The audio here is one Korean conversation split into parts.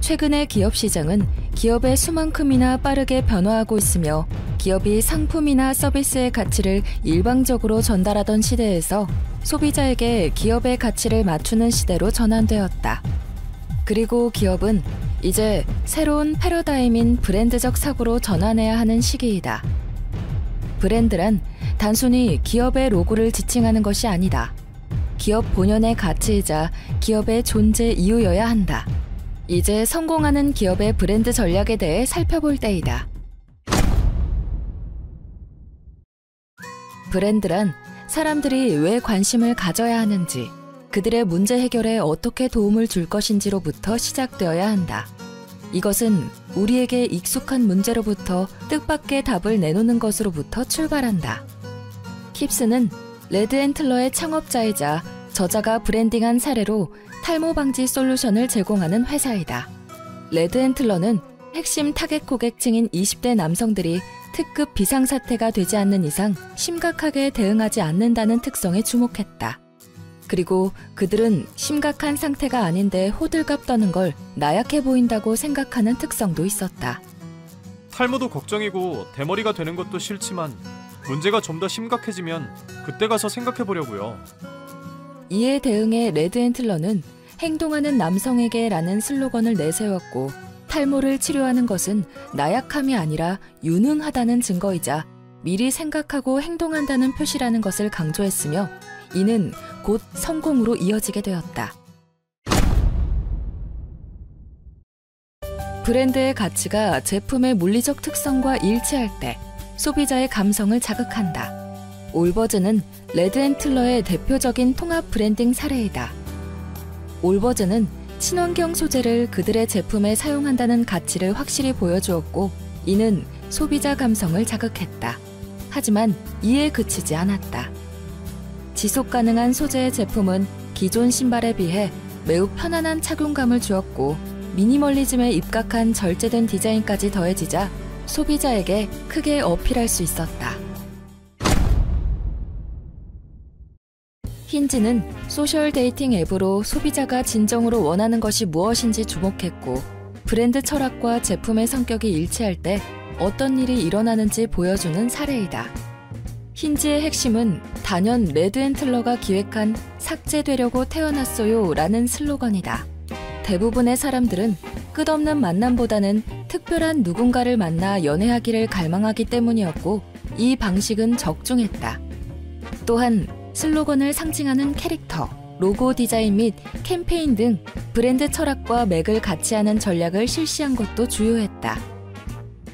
최근의 기업 시장은 기업의 수만큼이나 빠르게 변화하고 있으며 기업이 상품이나 서비스의 가치를 일방적으로 전달하던 시대에서 소비자에게 기업의 가치를 맞추는 시대로 전환되었다. 그리고 기업은 이제 새로운 패러다임인 브랜드적 사고로 전환해야 하는 시기이다. 브랜드란 단순히 기업의 로고를 지칭하는 것이 아니다. 기업 본연의 가치이자 기업의 존재 이유여야 한다. 이제 성공하는 기업의 브랜드 전략에 대해 살펴볼 때이다. 브랜드란 사람들이 왜 관심을 가져야 하는지, 그들의 문제 해결에 어떻게 도움을 줄 것인지로부터 시작되어야 한다. 이것은 우리에게 익숙한 문제로부터 뜻밖의 답을 내놓는 것으로부터 출발한다. 킵스는 레드앤틀러의 창업자이자 저자가 브랜딩한 사례로 탈모 방지 솔루션을 제공하는 회사이다. 레드앤틀러는 핵심 타겟 고객층인 20대 남성들이 특급 비상사태가 되지 않는 이상 심각하게 대응하지 않는다는 특성에 주목했다. 그리고 그들은 심각한 상태가 아닌데 호들갑 떠는 걸 나약해 보인다고 생각하는 특성도 있었다. 탈모도 걱정이고 대머리가 되는 것도 싫지만 문제가 좀 더 심각해지면 그때 가서 생각해보려고요. 이에 대응해 레드앤틀러는 행동하는 남성에게 라는 슬로건을 내세웠고, 탈모를 치료하는 것은 나약함이 아니라 유능하다는 증거이자 미리 생각하고 행동한다는 표시라는 것을 강조했으며, 이는 곧 성공으로 이어지게 되었다. 브랜드의 가치가 제품의 물리적 특성과 일치할 때 소비자의 감성을 자극한다. 올버즈는 레드앤틀러의 대표적인 통합 브랜딩 사례이다. 올버즈는 친환경 소재를 그들의 제품에 사용한다는 가치를 확실히 보여주었고, 이는 소비자 감성을 자극했다. 하지만 이에 그치지 않았다. 지속 가능한 소재의 제품은 기존 신발에 비해 매우 편안한 착용감을 주었고, 미니멀리즘에 입각한 절제된 디자인까지 더해지자 소비자에게 크게 어필할 수 있었다. 힌지는 소셜 데이팅 앱으로 소비자가 진정으로 원하는 것이 무엇인지 주목했고, 브랜드 철학과 제품의 성격이 일치할 때 어떤 일이 일어나는지 보여주는 사례이다. 힌지의 핵심은 단연 레드앤틀러가 기획한 삭제되려고 태어났어요 라는 슬로건이다. 대부분의 사람들은 끝없는 만남보다는 특별한 누군가를 만나 연애하기를 갈망하기 때문이었고, 이 방식은 적중했다. 또한 슬로건을 상징하는 캐릭터, 로고 디자인 및 캠페인 등 브랜드 철학과 맥을 같이 하는 전략을 실시한 것도 주요했다.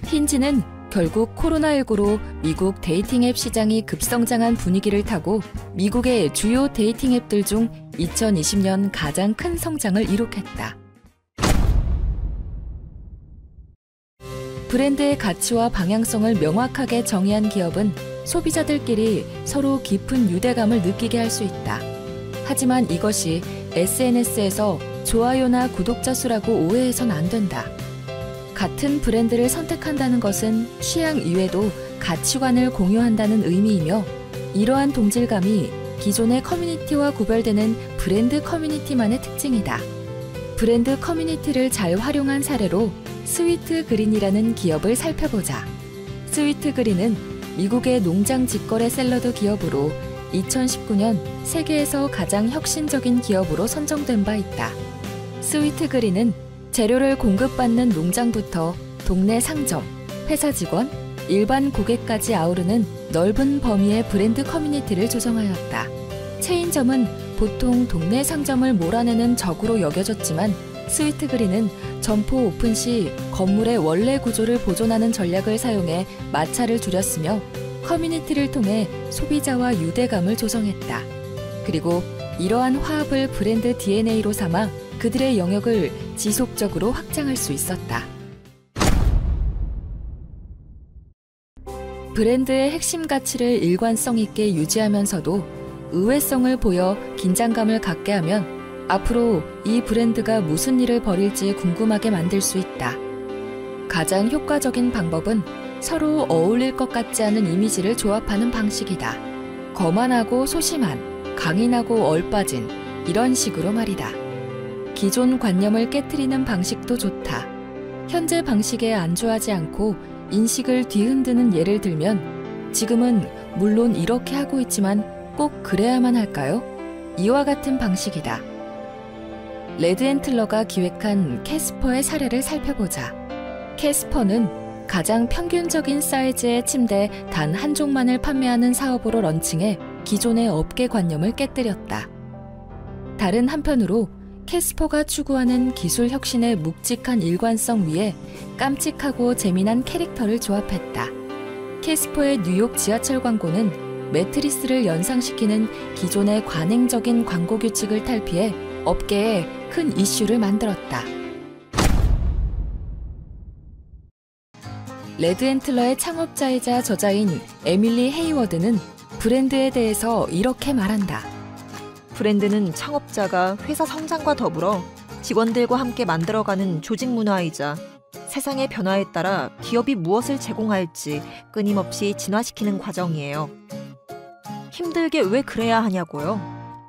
힌지는 결국 코로나19로 미국 데이팅 앱 시장이 급성장한 분위기를 타고 미국의 주요 데이팅 앱들 중 2020년 가장 큰 성장을 이룩했다. 브랜드의 가치와 방향성을 명확하게 정의한 기업은 소비자들끼리 서로 깊은 유대감을 느끼게 할 수 있다. 하지만 이것이 SNS에서 좋아요나 구독자 수라고 오해해선 안 된다. 같은 브랜드를 선택한다는 것은 취향 이외에도 가치관을 공유한다는 의미이며, 이러한 동질감이 기존의 커뮤니티와 구별되는 브랜드 커뮤니티만의 특징이다. 브랜드 커뮤니티를 잘 활용한 사례로 스위트 그린이라는 기업을 살펴보자. 스위트 그린은 미국의 농장 직거래 샐러드 기업으로 2019년 세계에서 가장 혁신적인 기업으로 선정된 바 있다. 스위트 그린은 재료를 공급받는 농장부터 동네 상점, 회사 직원, 일반 고객까지 아우르는 넓은 범위의 브랜드 커뮤니티를 조성하였다. 체인점은 보통 동네 상점을 몰아내는 적으로 여겨졌지만, 스위트 그린은 점포 오픈 시 건물의 원래 구조를 보존하는 전략을 사용해 마찰을 줄였으며, 커뮤니티를 통해 소비자와 유대감을 조성했다. 그리고 이러한 화합을 브랜드 DNA로 삼아 그들의 영역을 지속적으로 확장할 수 있었다. 브랜드의 핵심 가치를 일관성 있게 유지하면서도 의외성을 보여 긴장감을 갖게 하면 앞으로 이 브랜드가 무슨 일을 벌일지 궁금하게 만들 수 있다. 가장 효과적인 방법은 서로 어울릴 것 같지 않은 이미지를 조합하는 방식이다. 거만하고 소심한, 강인하고 얼빠진, 이런 식으로 말이다. 기존 관념을 깨트리는 방식도 좋다. 현재 방식에 안주하지 않고 인식을 뒤흔드는 예를 들면 지금은 물론 이렇게 하고 있지만 꼭 그래야만 할까요? 이와 같은 방식이다. 레드앤틀러가 기획한 캐스퍼의 사례를 살펴보자. 캐스퍼는 가장 평균적인 사이즈의 침대 단 한 종만을 판매하는 사업으로 런칭해 기존의 업계 관념을 깨뜨렸다. 다른 한편으로 캐스퍼가 추구하는 기술 혁신의 묵직한 일관성 위에 깜찍하고 재미난 캐릭터를 조합했다. 캐스퍼의 뉴욕 지하철 광고는 매트리스를 연상시키는 기존의 관행적인 광고 규칙을 탈피해 업계에 큰 이슈를 만들었다. 레드앤틀러의 창업자이자 저자인 에밀리 헤이워드는 브랜드에 대해서 이렇게 말한다. 브랜드는 창업자가 회사 성장과 더불어 직원들과 함께 만들어가는 조직 문화이자 세상의 변화에 따라 기업이 무엇을 제공할지 끊임없이 진화시키는 과정이에요. 힘들게 왜 그래야 하냐고요?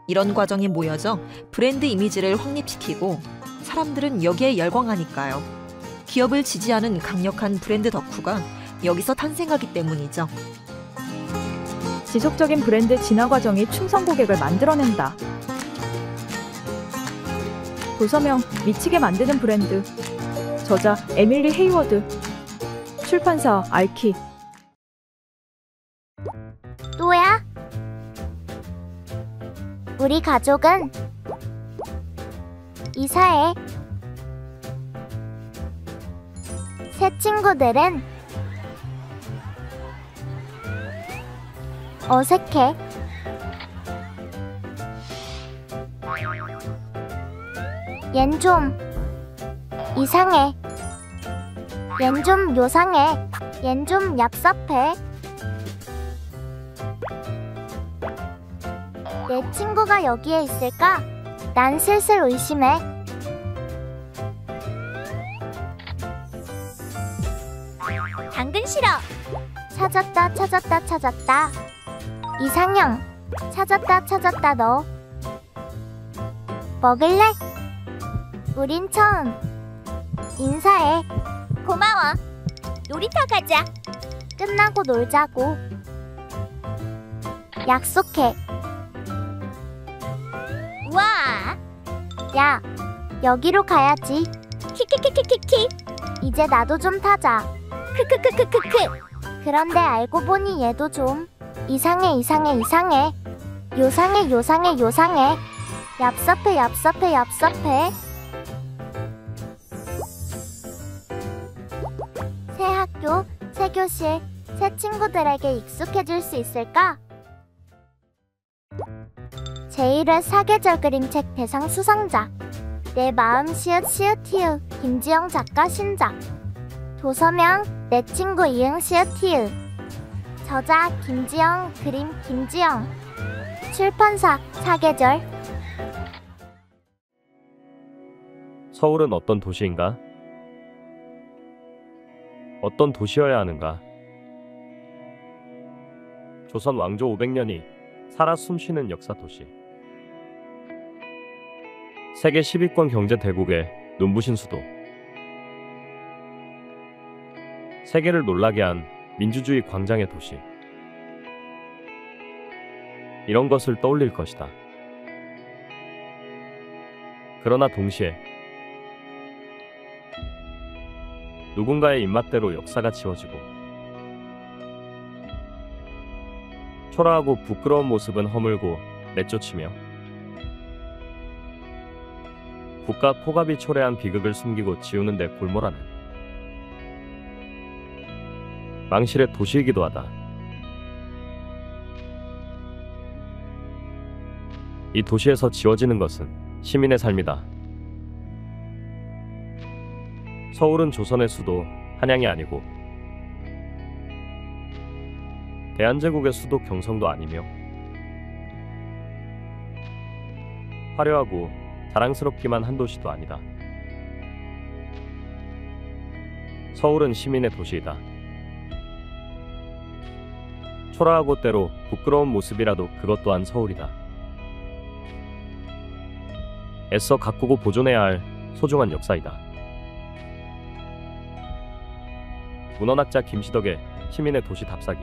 이런 과정이 모여져 브랜드 이미지를 확립시키고 사람들은 여기에 열광하니까요. 기업을 지지하는 강력한 브랜드 덕후가 여기서 탄생하기 때문이죠. 지속적인 브랜드 진화 과정이 충성 고객을 만들어낸다. 도서명 미치게 만드는 브랜드. 저자 에밀리 헤이워드. 출판사 알키. 또야? 우리 가족은 이사해. 새 친구들은 어색해. 얜 좀 이상해. 얜 좀 요상해. 얜 좀 얍삽해. 내 친구가 여기에 있을까? 난 슬슬 의심해. 당근 싫어. 찾았다. 이상형. 찾았다 너. 먹을래? 우린 처음. 인사해. 고마워. 놀이터 가자. 끝나고 놀자고. 약속해. 와. 야, 여기로 가야지. 키키키키키키. 이제 나도 좀 타자. 크크크크크크. 그런데 알고 보니 얘도 좀 이상해. 요상해. 얍삽해. 새 학교, 새 교실, 새 친구들에게 익숙해질 수 있을까? 제1회 사계절 그림책 대상 수상자. 내 마음 시읒시읒히읗 김지영 작가 신작. 도서명 내 친구 이응 시읒히읗. 저자 김지영, 그림 김지영. 출판사 사계절. 서울은 어떤 도시인가? 어떤 도시여야 하는가? 조선 왕조 500년이 살아 숨쉬는 역사 도시. 세계 10위권 경제 대국의 눈부신 수도. 세계를 놀라게 한 민주주의 광장의 도시. 이런 것을 떠올릴 것이다. 그러나 동시에 누군가의 입맛대로 역사가 지워지고 초라하고 부끄러운 모습은 허물고 내쫓으며 국가 포갑이 초래한 비극을 숨기고 지우는 데 골몰하는 망실의 도시이기도 하다. 이 도시에서 지워지는 것은 시민의 삶이다. 서울은 조선의 수도 한양이 아니고 대한제국의 수도 경성도 아니며 화려하고 자랑스럽기만 한 도시도 아니다. 서울은 시민의 도시이다. 초라하고 때로 부끄러운 모습이라도 그것 또한 서울이다. 애써 가꾸고 보존해야 할 소중한 역사이다. 문헌학자 김시덕의 시민의 도시 답사기.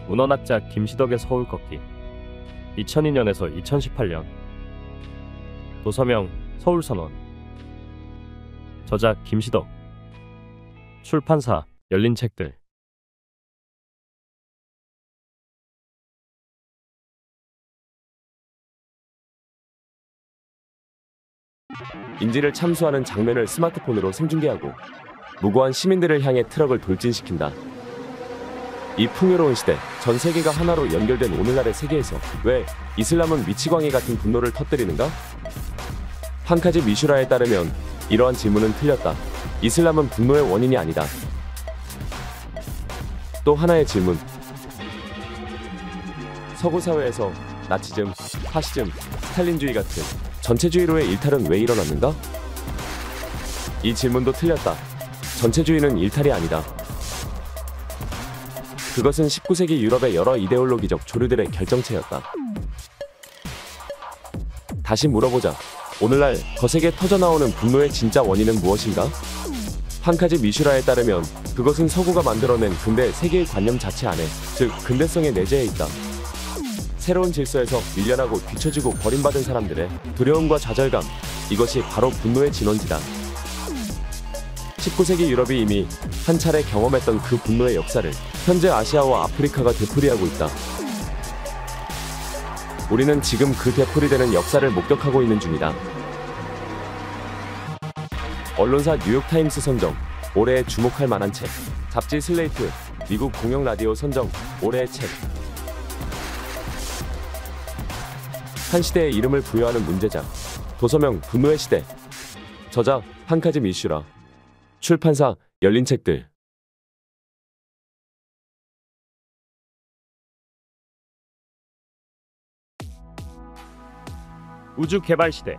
문헌학자 김시덕의 서울 걷기. 2002년에서 2018년. 도서명 서울선원. 저자 김시덕. 출판사 열린 책들. 인지를 참수하는 장면을 스마트폰으로 생중계하고 무고한 시민들을 향해 트럭을 돌진시킨다. 이 풍요로운 시대, 전 세계가 하나로 연결된 오늘날의 세계에서 왜 이슬람은 미치광이 같은 분노를 터뜨리는가? 한카지 미슈라에 따르면 이러한 질문은 틀렸다. 이슬람은 분노의 원인이 아니다. 또 하나의 질문. 서구 사회에서 나치즘, 파시즘, 스탈린주의 같은 전체주의로의 일탈은 왜 일어났는가? 이 질문도 틀렸다. 전체주의는 일탈이 아니다. 그것은 19세기 유럽의 여러 이데올로기적 조류들의 결정체였다. 다시 물어보자. 오늘날 거세게 터져나오는 분노의 진짜 원인은 무엇인가? 한카지 미슈라에 따르면 그것은 서구가 만들어낸 근대 세계의 관념 자체 안에, 즉 근대성의 내재해 있다. 새로운 질서에서 밀려나고 뒤처지고 버림받은 사람들의 두려움과 좌절감, 이것이 바로 분노의 진원지다. 19세기 유럽이 이미 한 차례 경험했던 그 분노의 역사를 현재 아시아와 아프리카가 되풀이하고 있다. 우리는 지금 그 되풀이되는 역사를 목격하고 있는 중이다. 언론사 뉴욕타임스 선정 올해의 주목할 만한 책, 잡지 슬레이트, 미국 공영 라디오 선정 올해의 책. 한 시대에 이름을 부여하는 문제작. 도서명 분노의 시대. 저자 한카지 미슈라. 출판사 열린 책들. 우주 개발 시대.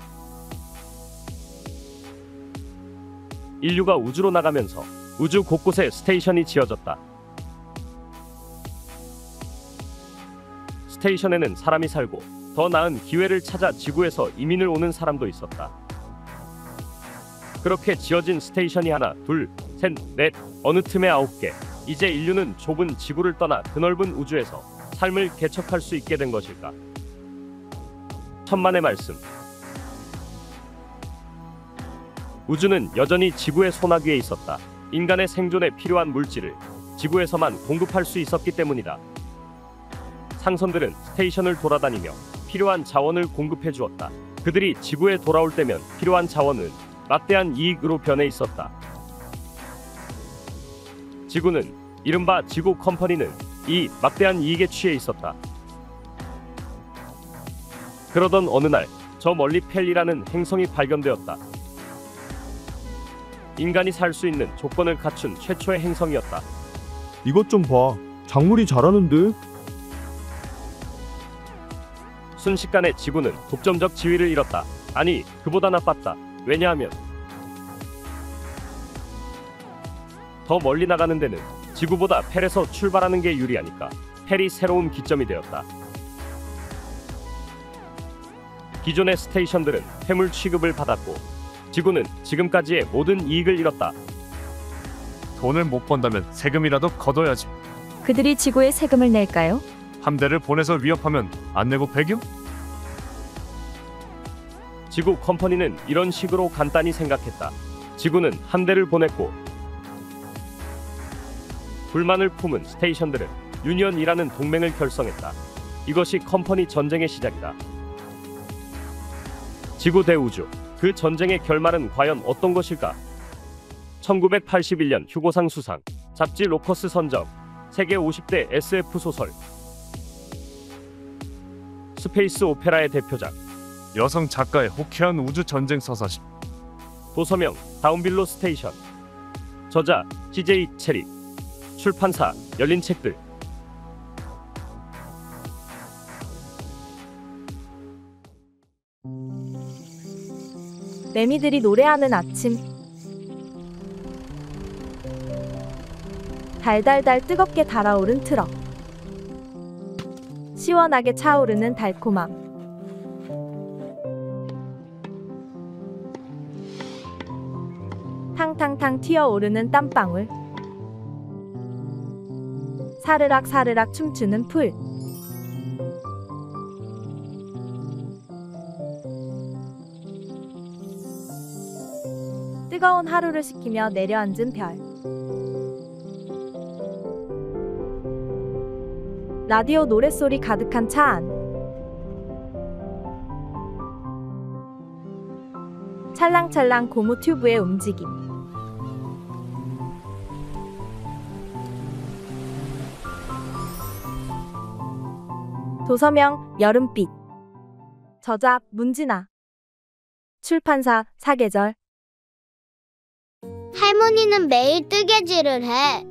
인류가 우주로 나가면서 우주 곳곳에 스테이션이 지어졌다. 스테이션에는 사람이 살고 더 나은 기회를 찾아 지구에서 이민을 오는 사람도 있었다. 그렇게 지어진 스테이션이 하나, 둘, 셋, 넷, 어느 틈에 9개. 이제 인류는 좁은 지구를 떠나 드넓은 우주에서 삶을 개척할 수 있게 된 것일까? 천만의 말씀. 우주는 여전히 지구의 소나기에 있었다. 인간의 생존에 필요한 물질을 지구에서만 공급할 수 있었기 때문이다. 상선들은 스테이션을 돌아다니며 필요한 자원을 공급해 주었다. 그들이 지구에 돌아올 때면 필요한 자원은 막대한 이익으로 변해 있었다. 지구는, 이른바 지구 컴퍼니는 이 막대한 이익에 취해 있었다. 그러던 어느 날, 저 멀리 펠리라는 행성이 발견되었다. 인간이 살 수 있는 조건을 갖춘 최초의 행성이었다. 이것 좀 봐. 작물이 자라는데? 순식간에 지구는 독점적 지위를 잃었다. 아니, 그보다 나빴다. 왜냐하면 더 멀리 나가는 데는 지구보다 펠에서 출발하는 게 유리하니까 펠이 새로운 기점이 되었다. 기존의 스테이션들은 폐물 취급을 받았고 지구는 지금까지의 모든 이익을 잃었다. 돈을 못 번다면 세금이라도 걷어야지. 그들이 지구에 세금을 낼까요? 함대를 보내서 위협하면 안 내고 배교? 지구 컴퍼니는 이런 식으로 간단히 생각했다. 지구는 함대를 보냈고 불만을 품은 스테이션들은 유니언이라는 동맹을 결성했다. 이것이 컴퍼니 전쟁의 시작이다. 지구 대 우주, 그 전쟁의 결말은 과연 어떤 것일까? 1981년 휴고상 수상, 잡지 로커스 선정, 세계 50대 SF 소설, 스페이스 오페라의 대표작, 여성 작가의 호쾌한 우주 전쟁 서사시. 도서명 다운빌로 스테이션. 저자 CJ 체리. 출판사 열린 책들. 매미들이 노래하는 아침. 달달달 뜨겁게 달아오른 트럭. 시원하게 차오르는 달콤함. 탕탕탕 튀어오르는 땀방울. 사르락 사르락 춤추는 풀. 뜨거운 하루를 식히며 내려앉은 별. 라디오 노랫소리 가득한 차 안. 찰랑찰랑 고무 튜브의 움직임. 도서명 여름빛. 저자 문진아. 출판사 사계절. 할머니는 매일 뜨개질을 해.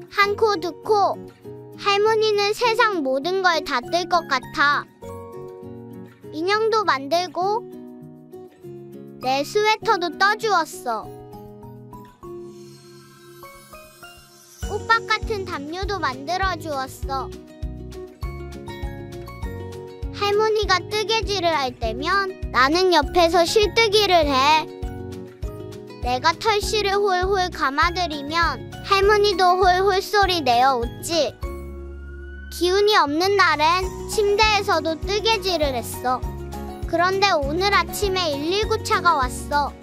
한 코 두 코. 할머니는 세상 모든 걸 다 뜰 것 같아. 인형도 만들고 내 스웨터도 떠주었어. 꽃밭 같은 담요도 만들어 주었어. 할머니가 뜨개질을 할 때면 나는 옆에서 실뜨기를 해. 내가 털실을 홀홀 감아들이면 할머니도 홀홀 소리 내어 웃지. 기운이 없는 날엔 침대에서도 뜨개질을 했어. 그런데 오늘 아침에 119차가 왔어.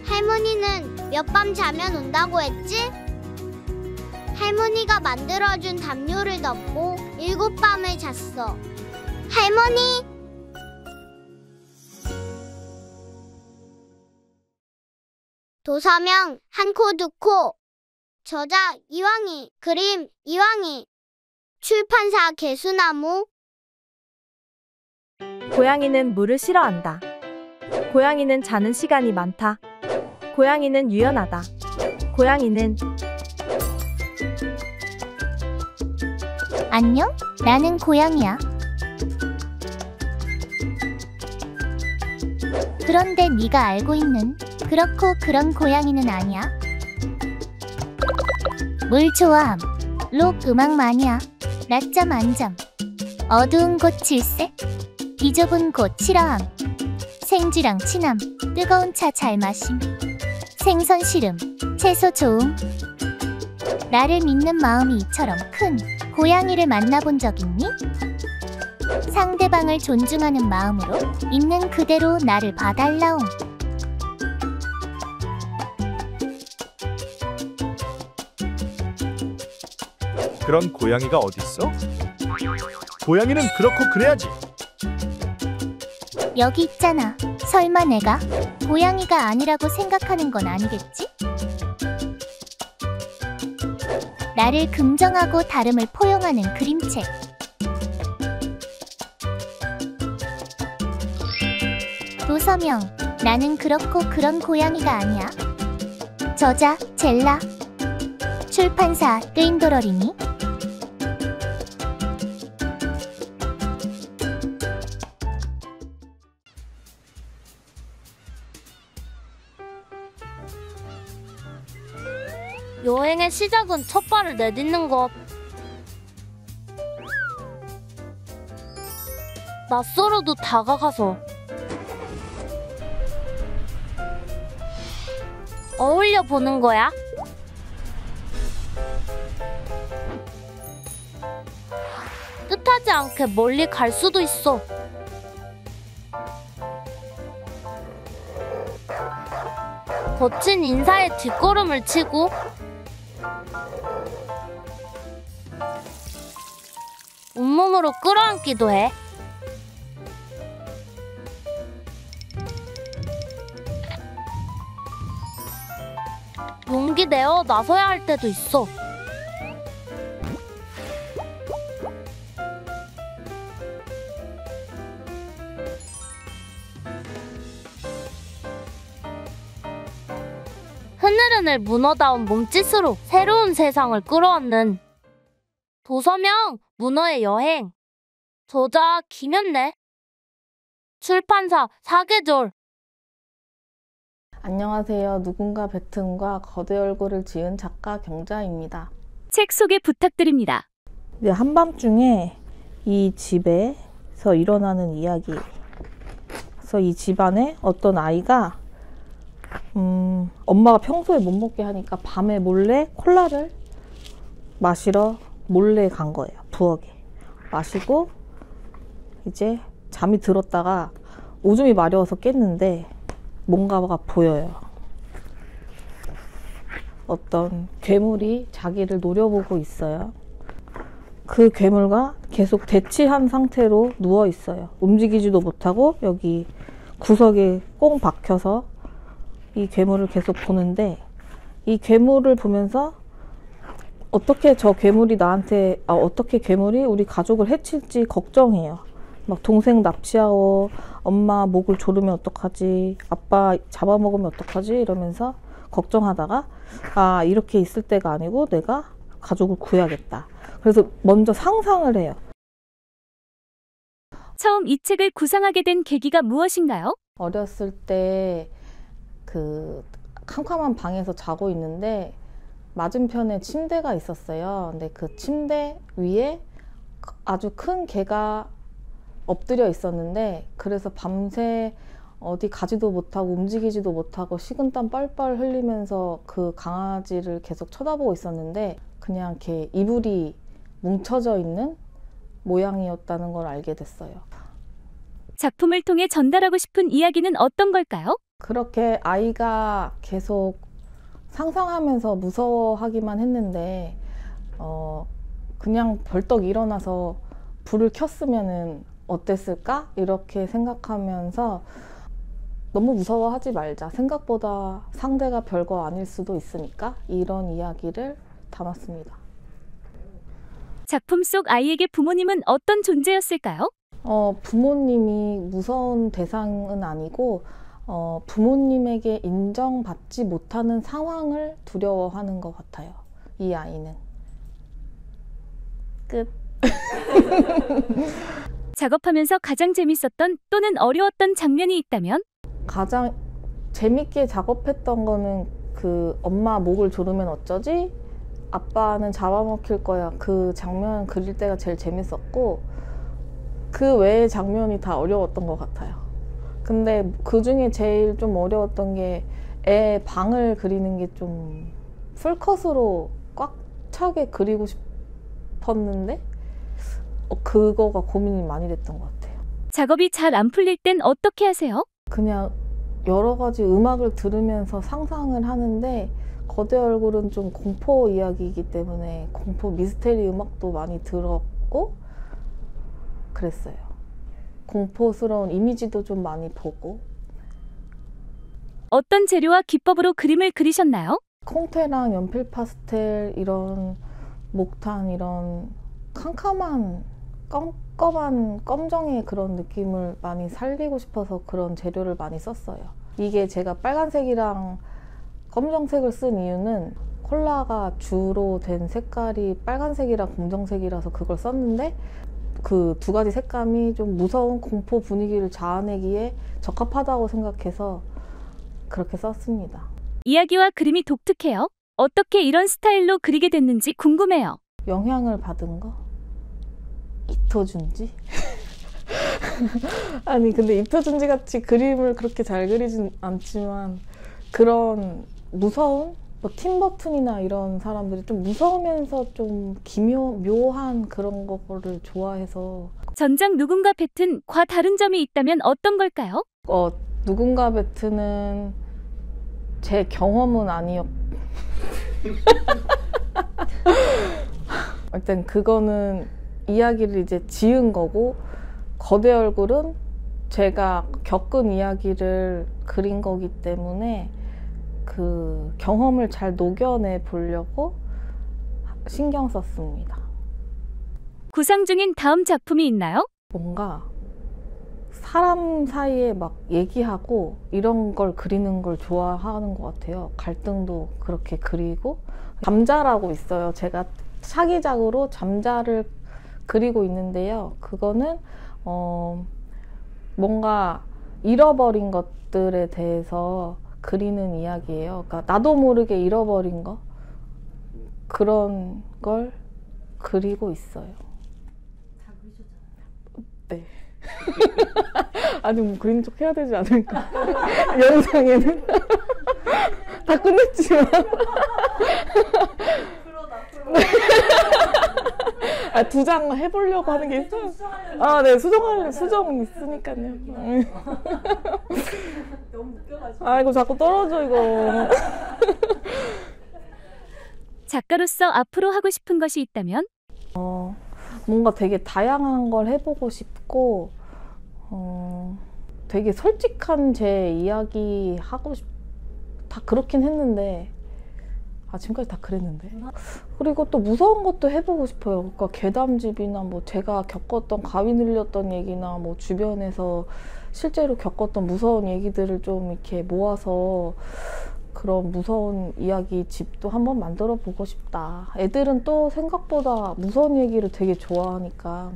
할머니는 몇 밤 자면 온다고 했지? 할머니가 만들어준 담요를 덮고 7밤을 잤어. 할머니! 도서명 한 코 두 코. 저자 이왕희. 그림 이왕희. 출판사 개수나무. 고양이는 물을 싫어한다. 고양이는 자는 시간이 많다. 고양이는 유연하다. 고양이는 안녕? 나는 고양이야. 그런데 네가 알고 있는 그렇고 그런 고양이는 아니야. 물 좋아함. 록 음악 마니아. 낮잠 안잠. 어두운 곳 질색. 비좁은 곳 싫어함. 생쥐랑 친함. 뜨거운 차 잘 마심. 생선 싫음. 채소 좋음. 나를 믿는 마음이 이처럼 큰 고양이를 만나본 적 있니? 상대방을 존중하는 마음으로 있는 그대로 나를 봐달라옹. 그런 고양이가 어딨어? 고양이는 그렇고 그래야지. 여기 있잖아. 설마 내가 고양이가 아니라고 생각하는 건 아니겠지? 나를 긍정하고 다름을 포용하는 그림책. 도서명 나는 그렇고 그런 고양이가 아니야. 저자 젤라. 출판사 끄임도러리니. 여행의 시작은 첫 발을 내딛는 것. 낯설어도 다가가서 어울려 보는 거야. 뜻하지 않게 멀리 갈 수도 있어. 거친 인사에 뒷걸음을 치고 온몸으로 끌어안기도 해. 용기 내어 나서야 할 때도 있어. 흐느르늘 문어다운 몸짓으로 새로운 세상을 끌어안는 도서명 문어의 여행. 저자 김현래. 출판사 사계절. 안녕하세요. 누군가 뱉음과 거대 얼굴을 지은 작가 경자입니다. 책 소개 부탁드립니다. 이제 한밤중에 이 집에서 일어나는 이야기. 그래서 이 집안에 어떤 아이가 엄마가 평소에 못 먹게 하니까 밤에 몰래 콜라를 마시러 몰래 간 거예요. 부엌에. 마시고 이제 잠이 들었다가 오줌이 마려워서 깼는데 뭔가가 보여요. 어떤 괴물이 자기를 노려보고 있어요. 그 괴물과 계속 대치한 상태로 누워 있어요. 움직이지도 못하고 여기 구석에 꽁 박혀서 이 괴물을 계속 보는데, 이 괴물을 보면서 어떻게 저 괴물이 나한테, 어떻게 괴물이 우리 가족을 해칠지 걱정해요. 막 동생 납치하고 엄마 목을 조르면 어떡하지, 아빠 잡아먹으면 어떡하지 이러면서 걱정하다가 이렇게 있을 때가 아니고 내가 가족을 구해야겠다. 그래서 먼저 상상을 해요. 처음 이 책을 구상하게 된 계기가 무엇인가요? 어렸을 때 그 캄캄한 방에서 자고 있는데 맞은편에 침대가 있었어요. 근데 그 침대 위에 아주 큰 개가 엎드려 있었는데, 그래서 밤새 어디 가지도 못하고 움직이지도 못하고 식은땀 뻘뻘 흘리면서 그 강아지를 계속 쳐다보고 있었는데, 그냥 이렇게 이불이 뭉쳐져 있는 모양이었다는 걸 알게 됐어요. 작품을 통해 전달하고 싶은 이야기는 어떤 걸까요? 그렇게 아이가 계속 상상하면서 무서워하기만 했는데 그냥 벌떡 일어나서 불을 켰으면은 어땠을까? 이렇게 생각하면서 너무 무서워하지 말자. 생각보다 상대가 별거 아닐 수도 있으니까, 이런 이야기를 담았습니다. 작품 속 아이에게 부모님은 어떤 존재였을까요? 부모님이 무서운 대상은 아니고 부모님에게 인정받지 못하는 상황을 두려워하는 것 같아요. 이 아이는. 끝. 작업하면서 가장 재밌었던 또는 어려웠던 장면이 있다면? 가장 재밌게 작업했던 거는 그 엄마 목을 조르면 어쩌지? 아빠는 잡아먹힐 거야. 그 장면 그릴 때가 제일 재밌었고, 그 외의 장면이 다 어려웠던 것 같아요. 근데 그 중에 제일 좀 어려웠던 게 애 방을 그리는 게 좀 풀컷으로 꽉 차게 그리고 싶었는데 그거가 고민이 많이 됐던 것 같아요. 작업이 잘 안 풀릴 땐 어떻게 하세요? 그냥 여러 가지 음악을 들으면서 상상을 하는데, 거대 얼굴은 좀 공포 이야기이기 때문에 공포 미스테리 음악도 많이 들었고 그랬어요. 공포스러운 이미지도 좀 많이 보고. 어떤 재료와 기법으로 그림을 그리셨나요? 콩테랑 연필 파스텔, 이런 목탄, 이런 캄캄한 껌껌한 검정의 그런 느낌을 많이 살리고 싶어서 그런 재료를 많이 썼어요. 이게 제가 빨간색이랑 검정색을 쓴 이유는 콜라가 주로 된 색깔이 빨간색이랑 검정색이라서 그걸 썼는데, 그 두 가지 색감이 좀 무서운 공포 분위기를 자아내기에 적합하다고 생각해서 그렇게 썼습니다. 이야기와 그림이 독특해요. 어떻게 이런 스타일로 그리게 됐는지 궁금해요. 영향을 받은 거? 이토준지? 아니 근데 이토준지 같이 그림을 그렇게 잘 그리진 않지만, 그런 무서운 뭐 팀버튼이나 이런 사람들이 좀 무서우면서 좀 묘한 그런 거를 좋아해서. 전작 누군가 뱉은 과 다른 점이 있다면 어떤 걸까요? 누군가 뱉은 제 경험은 아니었고 일단 그거는 이야기를 이제 지은 거고, 거대 얼굴은 제가 겪은 이야기를 그린 거기 때문에 그 경험을 잘 녹여내 보려고 신경 썼습니다. 구상 중인 다음 작품이 있나요? 뭔가 사람 사이에 막 얘기하고 이런 걸 그리는 걸 좋아하는 것 같아요. 갈등도 그렇게 그리고. 잠자라고 있어요. 제가 차기작으로 잠자를 그리고 있는데요. 그거는 뭔가 잃어버린 것들에 대해서 그리는 이야기예요. 그러니까 나도 모르게 잃어버린 거, 그런 걸 그리고 있어요. 다 그리셨잖아요. 네. 아니 뭐 그린 척 해야 되지 않을까? 영상에는. 다 끝냈지만 두 장 해보려고 하는 게 있어요. 네, 수정 있으니까요. 너무 웃겨가지고. 아이고 자꾸 떨어져 이거. 작가로서 앞으로 하고 싶은 것이 있다면? 뭔가 되게 다양한 걸 해보고 싶고 되게 솔직한 제 이야기 하고 다 그렇긴 했는데 지금까지 다 그랬는데 그리고 또 무서운 것도 해보고 싶어요. 그러니까 괴담집이나 뭐 제가 겪었던 가위 눌렸던 얘기나 뭐 주변에서 실제로 겪었던 무서운 얘기들을 좀 이렇게 모아서 그런 무서운 이야기 집도 한번 만들어 보고 싶다. 애들은 또 생각보다 무서운 얘기를 되게 좋아하니까.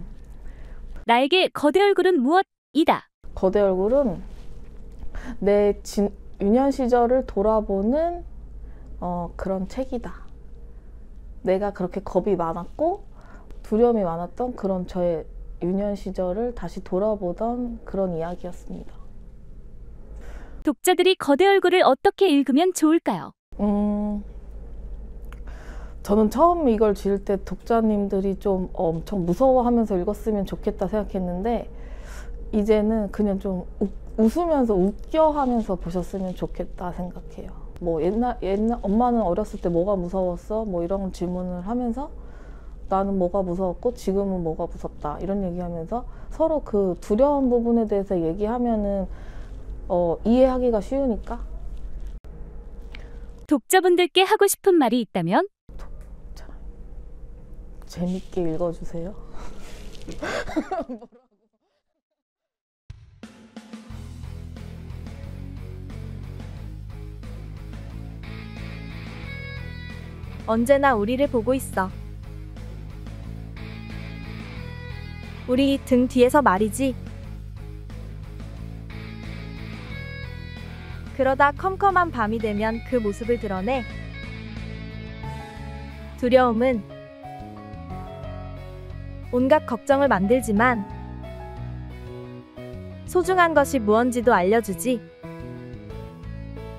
나에게 거대 얼굴은 무엇이다? 거대 얼굴은 내 유년 시절을 돌아보는 그런 책이다. 내가 그렇게 겁이 많았고 두려움이 많았던 그런 저의 유년 시절을 다시 돌아보던 그런 이야기였습니다. 독자들이 거대 얼굴을 어떻게 읽으면 좋을까요? 저는 처음 이걸 지을 때 독자님들이 좀 엄청 무서워하면서 읽었으면 좋겠다 생각했는데 이제는 그냥 좀 웃으면서 웃겨하면서 보셨으면 좋겠다 생각해요. 뭐 옛날 엄마는 어렸을 때 뭐가 무서웠어? 뭐 이런 질문을 하면서 나는 뭐가 무서웠고 지금은 뭐가 무섭다 이런 얘기하면서 서로 그 두려운 부분에 대해서 얘기하면은 이해하기가 쉬우니까. 독자분들께 하고 싶은 말이 있다면? 재밌게 읽어주세요. 언제나 우리를 보고 있어. 우리 등 뒤에서 말이지. 그러다 컴컴한 밤이 되면 그 모습을 드러내. 두려움은 온갖 걱정을 만들지만 소중한 것이 무언지도 알려주지.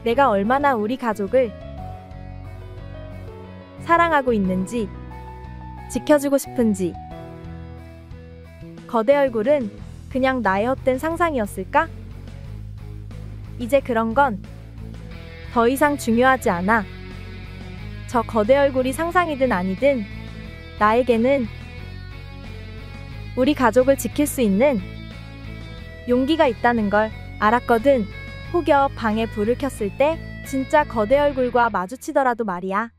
내가 얼마나 우리 가족을 사랑하고 있는지, 지켜주고 싶은지. 거대 얼굴은 그냥 나의 헛된 상상이었을까? 이제 그런 건 더 이상 중요하지 않아. 저 거대 얼굴이 상상이든 아니든 나에게는 우리 가족을 지킬 수 있는 용기가 있다는 걸 알았거든. 혹여 방에 불을 켰을 때 진짜 거대 얼굴과 마주치더라도 말이야.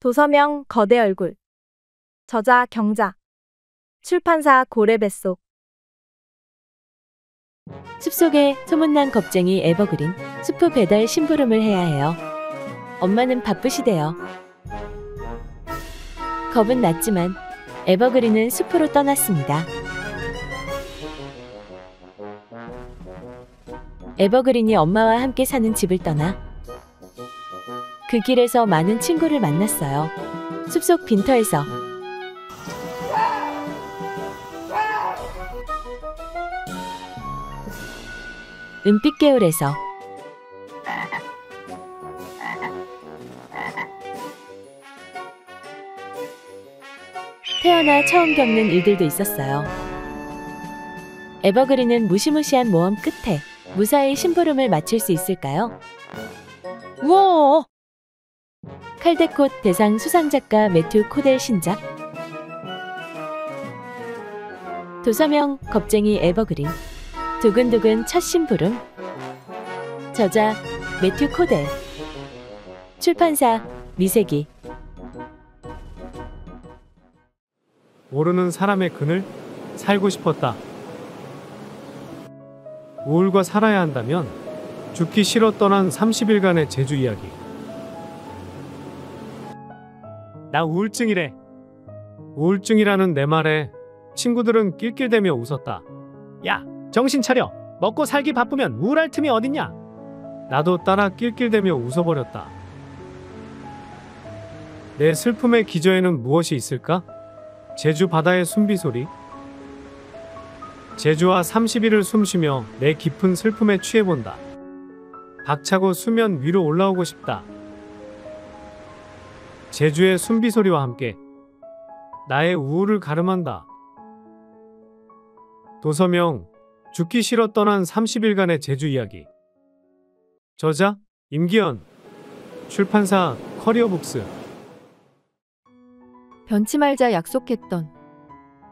도서명 거대 얼굴. 저자 경자. 출판사 고래뱃속. 숲속에 소문난 겁쟁이 에버그린. 수프 배달 심부름을 해야 해요. 엄마는 바쁘시대요. 겁은 났지만 에버그린은 숲으로 떠났습니다. 에버그린이 엄마와 함께 사는 집을 떠나 그 길에서 많은 친구를 만났어요. 숲속 빈터에서 은빛 개울에서 태어나 처음 겪는 일들도 있었어요. 에버그린은 무시무시한 모험 끝에 무사히 심부름을 마칠 수 있을까요? 우와! 칼데콧 대상 수상작가 매튜 코델 신작. 도서명 겁쟁이 에버그린. 두근두근 첫 심부름. 저자 매튜 코델. 출판사 미세기. 모르는 사람의 그늘 살고 싶었다. 우울과 살아야 한다면 죽기 싫어 떠난 30일간의 제주 이야기. 나 우울증이래. 우울증이라는 내 말에 친구들은 낄낄대며 웃었다. 야, 정신 차려. 먹고 살기 바쁘면 우울할 틈이 어딨냐. 나도 따라 낄낄대며 웃어버렸다. 내 슬픔의 기저에는 무엇이 있을까? 제주 바다의 숨비소리. 제주와 30일을 숨쉬며 내 깊은 슬픔에 취해본다. 박차고 수면 위로 올라오고 싶다. 제주의 숨비소리와 함께 나의 우울을 가름한다. 도서명 죽기 싫어 떠난 30일간의 제주 이야기. 저자 임기현. 출판사 커리어북스. 변치 말자 약속했던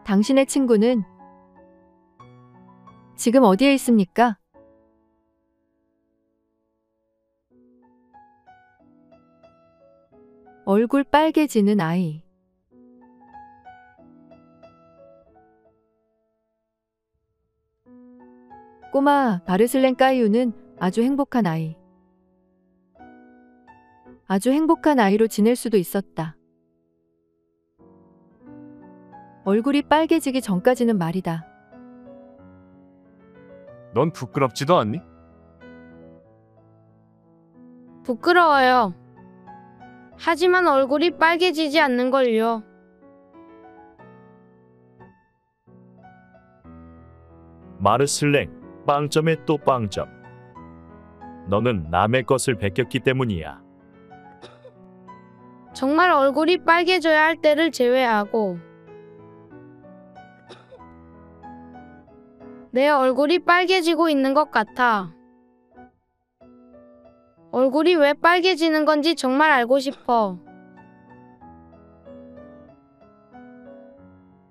당신의 친구는 지금 어디에 있습니까? 얼굴 빨개지는 아이. 꼬마 바르슬렌 까이유는 아주 행복한 아이. 아주 행복한 아이로 지낼 수도 있었다. 얼굴이 빨개지기 전까지는 말이다. 넌 부끄럽지도 않니? 부끄러워요. 하지만 얼굴이 빨개지지 않는걸요. 마르슬랭, 빵점에 또 빵점. 너는 남의 것을 베꼈기 때문이야. 정말 얼굴이 빨개져야 할 때를 제외하고 내 얼굴이 빨개지고 있는 것 같아. 얼굴이 왜 빨개지는 건지 정말 알고 싶어.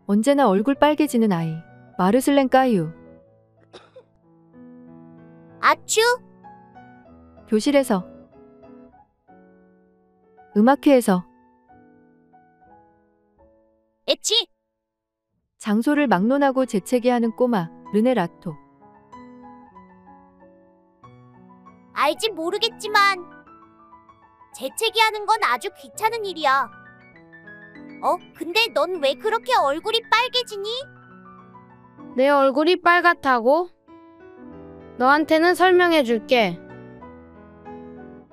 언제나 얼굴 빨개지는 아이. 마르슬렌 까이유. 아츄? 교실에서. 음악회에서. 에치? 장소를 막론하고 재채기하는 꼬마 르네 라토. 알지 모르겠지만 재채기하는 건 아주 귀찮은 일이야. 근데 넌 왜 그렇게 얼굴이 빨개지니? 내 얼굴이 빨갛다고? 너한테는 설명해줄게.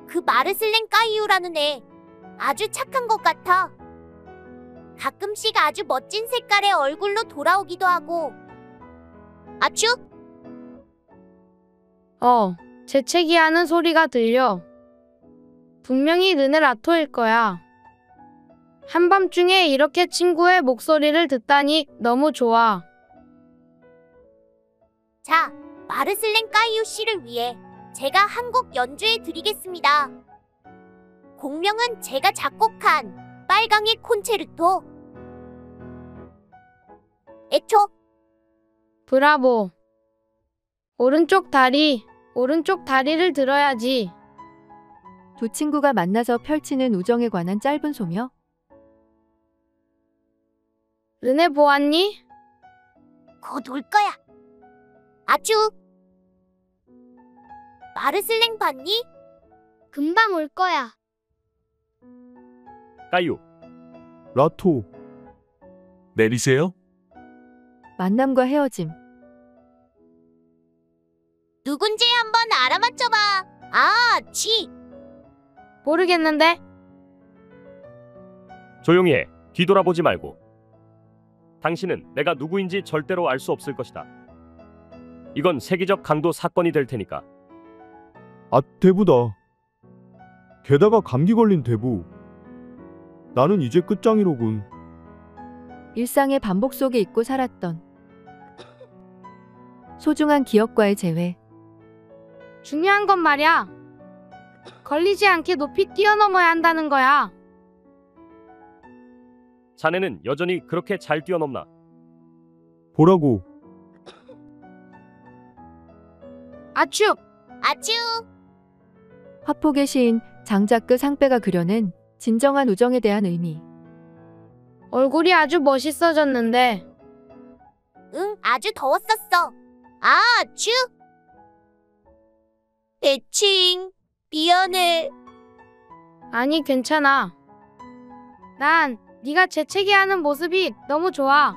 그 마르슬렌 까이유라는 애 아주 착한 것 같아. 가끔씩 아주 멋진 색깔의 얼굴로 돌아오기도 하고. 아츄? 재채기하는 소리가 들려. 분명히 르네 라토일 거야. 한밤중에 이렇게 친구의 목소리를 듣다니 너무 좋아. 자, 마르슬렌 까이유 씨를 위해 제가 한 곡 연주해 드리겠습니다. 곡명은 제가 작곡한 빨강의 콘체르토. 애초. 브라보. 오른쪽 다리를 들어야지. 두 친구가 만나서 펼치는 우정에 관한 짧은 소녀. 르네 보았니? 곧 올 거야. 아쭈. 마르슬랭 봤니? 금방 올 거야. 까유. 라토. 내리세요. 만남과 헤어짐. 누군지 한번 알아맞혀봐. 아, 치. 모르겠는데. 조용히 해. 뒤돌아보지 말고. 당신은 내가 누구인지 절대로 알 수 없을 것이다. 이건 세계적 강도 사건이 될 테니까. 아, 대부다. 게다가 감기 걸린 대부. 나는 이제 끝장이로군. 일상의 반복 속에 있고 살았던 소중한 기억과의 재회. 중요한 건 말이야. 걸리지 않게 높이 뛰어넘어야 한다는 거야. 자네는 여전히 그렇게 잘 뛰어넘나? 보라고. 아츄! 아츄! 화폭의 시인 장자크 상빼가 그려낸 진정한 우정에 대한 의미. 얼굴이 아주 멋있어졌는데. 응, 아주 더웠었어. 아츄! 대칭, 미안해. 아니, 괜찮아. 난 네가 재채기하는 모습이 너무 좋아.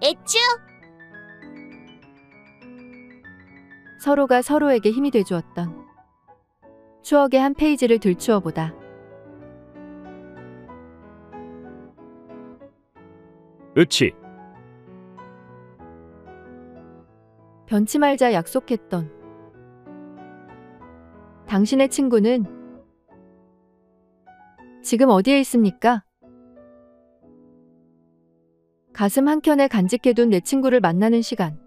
애츄! 서로가 서로에게 힘이 돼주었던 추억의 한 페이지를 들추어 보다. 으치. 변치 말자 약속했던 당신의 친구는 지금 어디에 있습니까? 가슴 한켠에 간직해둔 내 친구를 만나는 시간.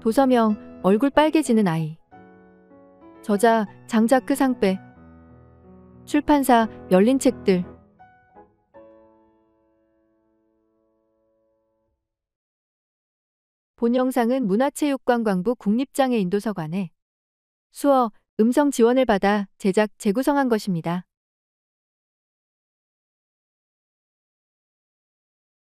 도서명 얼굴 빨개지는 아이. 저자 장자크 상빼. 출판사 열린 책들. 본 영상은 문화체육관광부 국립장애인도서관에 수어, 음성 지원을 받아 제작, 재구성한 것입니다.